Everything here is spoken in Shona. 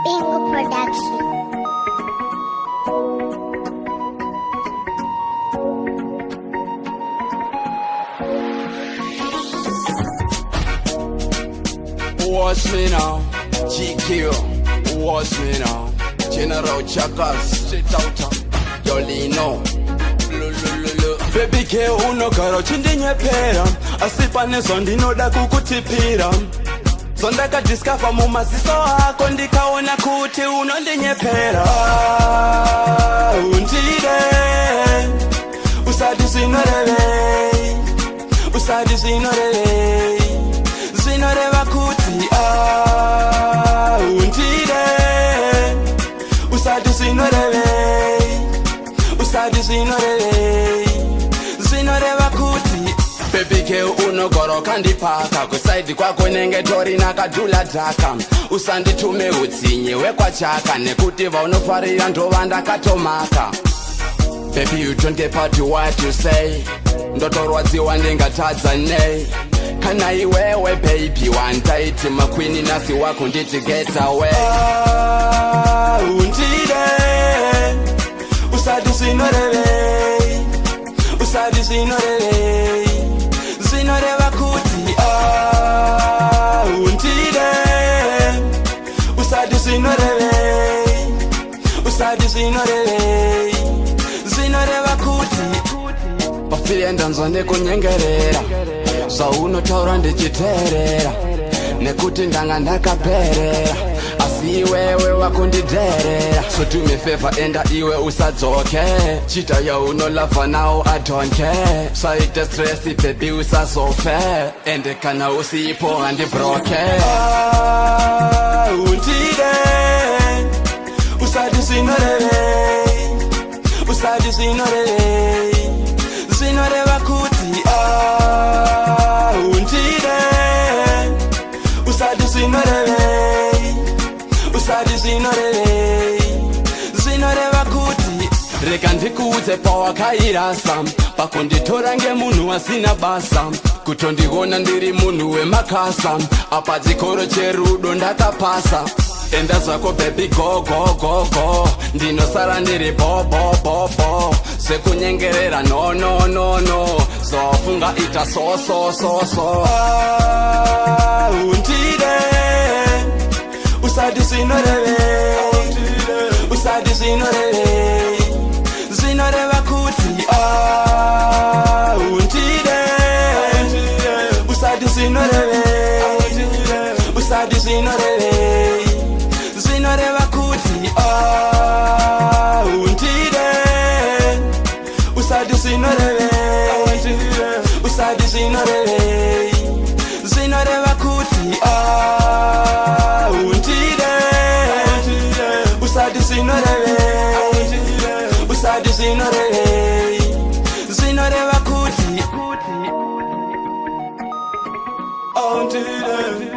Bingo Production. Watch me now, GQ. Watch me now, General Chakas, straight out Yolino. Baby ke unogara uchindinyepera asi pane zvandinoda kukutipira zvandakadhiskafa mumaziso ako ndikaona kuti unondinyepera. Haundide usati zvinorevei, usati zvinorevei, zvinoreva kuti haundide usati zvinorevei, usati zvinorevei, zvinoreva kuti baby ke unogara ukandipaka kusaidi kwako nenge torina kadhula dhaka usanditume utsinye wekwachaka nekuti vaunofarira ndova ndakatomaka. Baby you don't get part to what you say, ndotorwadziwa ndingatadza nei kana iwewe baby wandaiti makwini nasi wako nditi get away. Haundide usati zvinorevei, usati zvinorevei, zvinoreva kuti haundide usati zvinorevei, usati zvinorevei, zvinoreva kuti pafire ndanzwa nekunyengerera zvaunotaura ndichiteerera nekuti ndanga ndakaperera asi iwewe wakundidherera. So do me favor enda iwe usadzoke chita yaunolavha nawo I don't care. Saite stress baby usazofe ende kana usipo handibroke. Haundide usati zvinorevei, usati zvinorevei, zvinoreva kuti haundide usati zvinorevei, usati zvinorevei, zvinoreva kuti rega ndikuudze pawakairasa pakunditora ngemunhu asina basa kutondiona ndiri munhu wemakasa apa chikoro cherudo ndakapasa. Enda zvako baby go go go go ndinosara ndiri bo bo bo bo sekunyengerera no no no no zofunga ita so so so so. Haundide usati zvinorevei, usati zvinorevei, zvinoreva kuti haundide usati zvinorevei, usati zvinorevei, zvinoreva kuti haundide usati zvinorevei, usati zvinorevei, zvinoreva kuti haundide usati zvinorevei, usati zvinorevei, zvinoreva kuti haundide